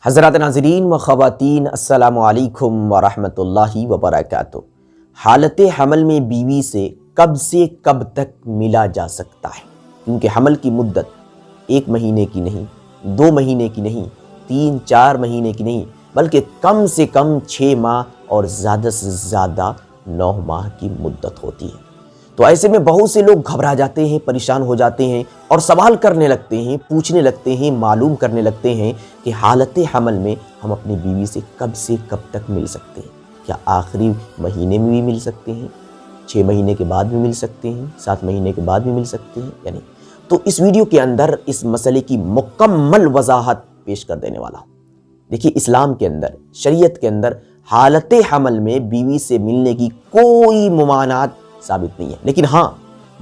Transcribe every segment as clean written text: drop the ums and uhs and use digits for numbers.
حضرات ناظرین و خواتین، السلام علیکم ورحمۃ اللہ وبرکاتہ۔ حالت حمل میں بیوی سے کب تک ملا جا سکتا ہے؟ کیونکہ حمل کی مدت 1 مہینے کی نہیں، 2 مہینے کی نہیں، 3-4 مہینے کی نہیں، بلکہ کم سے کم 6 ماہ اور زیادہ سے زیادہ 9 ماہ کی مدت ہوتی ہے۔ تو ایسے میں بہت سے لوگ گھبرا جاتے ہیں، پریشان ہو جاتے ہیں اور سوال کرنے لگتے ہیں، پوچھنے لگتے ہیں، معلوم کرنے لگتے ہیں کہ حالت حمل میں ہم اپنی بیوی سے کب تک مل سکتے ہیں؟ کیا آخری مہینے میں بھی مل سکتے ہیں؟ 6 مہینے کے بعد بھی مل سکتے ہیں؟ 7 مہینے کے بعد بھی مل سکتے ہیں یا نہیں؟ تو اس ویڈیو کے اندر اس مسئلے کی مکمل وضاحت پیش کر دینے والا ہوں۔ دیکھیے، اسلام کے اندر، شریعت کے اندر حالت حمل میں بیوی سے ملنے کی کوئی ممانعت ثابت نہیں ہے، لیکن ہاں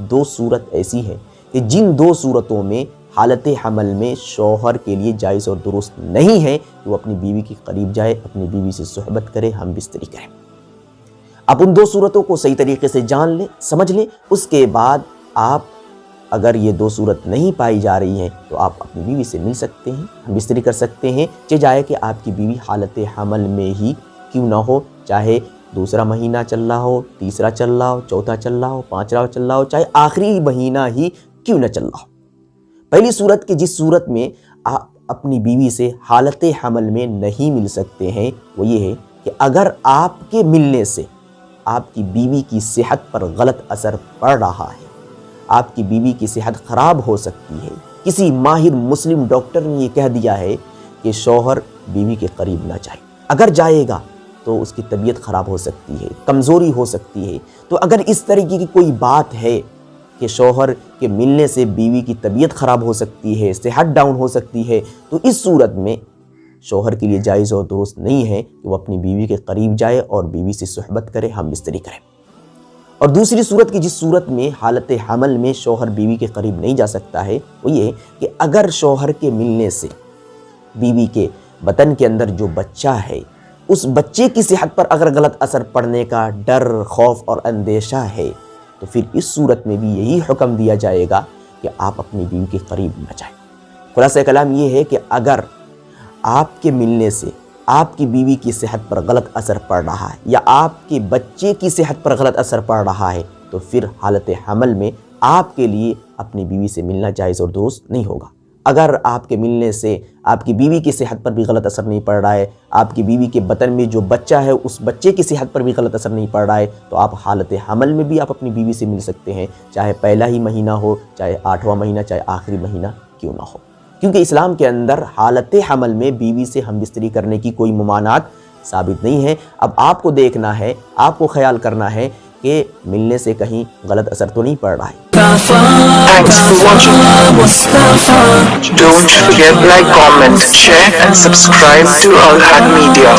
2 صورت ایسی ہے کہ جن 2 صورتوں میں حالت حمل میں شوہر کے لیے جائز اور درست نہیں ہے کہ وہ اپنی بیوی کے قریب جائے، اپنی بیوی سے صحبت کرے، ہم بستری کرے۔ اب ان 2 صورتوں کو صحیح طریقے سے جان لیں، سمجھ لیں، اس کے بعد آپ اگر یہ 2 صورت نہیں پائی جا رہی ہیں تو آپ اپنی بیوی سے مل سکتے ہیں، ہم بستری کر سکتے ہیں، چاہے کہ آپ کی بیوی حالت حمل میں ہی کیوں نہ ہو، چاہے 2 مہینہ چل رہا ہو، 3 چل رہا ہو، 4 چل رہا ہو، 5 چل رہا ہو، چاہے آخری مہینہ ہی کیوں نہ چل رہا ہو۔ پہلی صورت کی جس صورت میں آپ اپنی بیوی سے حالت حمل میں نہیں مل سکتے ہیں وہ یہ ہے کہ اگر آپ کے ملنے سے آپ کی بیوی کی صحت پر غلط اثر پڑ رہا ہے، آپ کی بیوی کی صحت خراب ہو سکتی ہے، کسی ماہر مسلم ڈاکٹر نے یہ کہہ دیا ہے کہ شوہر بیوی کے قریب نہ جائے، اگر جائے گا تو اس کی طبیعت خراب ہو سکتی ہے، کمزوری ہو سکتی ہے۔ تو اگر اس طریقے کی کوئی بات ہے کہ شوہر کے ملنے سے بیوی کی طبیعت خراب ہو سکتی ہے، صحت ڈاؤن ہو سکتی ہے، تو اس صورت میں شوہر کے لیے جائز اور درست نہیں ہے کہ وہ اپنی بیوی کے قریب جائے اور بیوی سے صحبت کرے، ہم بستری کرے۔ اور دوسری صورت کی جس صورت میں حالت حمل میں شوہر بیوی کے قریب نہیں جا سکتا ہے وہ یہ ہے کہ اگر شوہر کے ملنے سے بیوی کے بطن کے اندر جو بچہ ہے، اس بچے کی صحت پر اگر غلط اثر پڑنے کا ڈر، خوف اور اندیشہ ہے تو پھر اس صورت میں بھی یہی حکم دیا جائے گا کہ آپ اپنی بیوی کے قریب نہ جائیں۔ خلاصہ کلام یہ ہے کہ اگر آپ کے ملنے سے آپ کی بیوی کی صحت پر غلط اثر پڑ رہا ہے یا آپ کے بچے کی صحت پر غلط اثر پڑ رہا ہے تو پھر حالت حمل میں آپ کے لیے اپنی بیوی سے ملنا جائز اور درست نہیں ہوگا۔ اگر آپ کے ملنے سے آپ کی بیوی کی صحت پر بھی غلط اثر نہیں پڑ رہا ہے، آپ کی بیوی کے بطن میں جو بچہ ہے اس بچے کی صحت پر بھی غلط اثر نہیں پڑ رہا ہے، تو آپ حالت حمل میں بھی آپ اپنی بیوی سے مل سکتے ہیں، چاہے پہلا ہی مہینہ ہو، چاہے 8واں مہینہ، چاہے آخری مہینہ کیوں نہ ہو۔ کیونکہ اسلام کے اندر حالت حمل میں بیوی سے ہم بستری کرنے کی کوئی ممانعت ثابت نہیں ہے۔ اب آپ کو دیکھنا ہے، آپ کو خیال کرنا ہے کہ ملنے سے کہیں غلط اثر تو نہیں پڑ رہا ہے۔ Thanks for watching. Don't forget like, comment, share and subscribe to Al Had Media.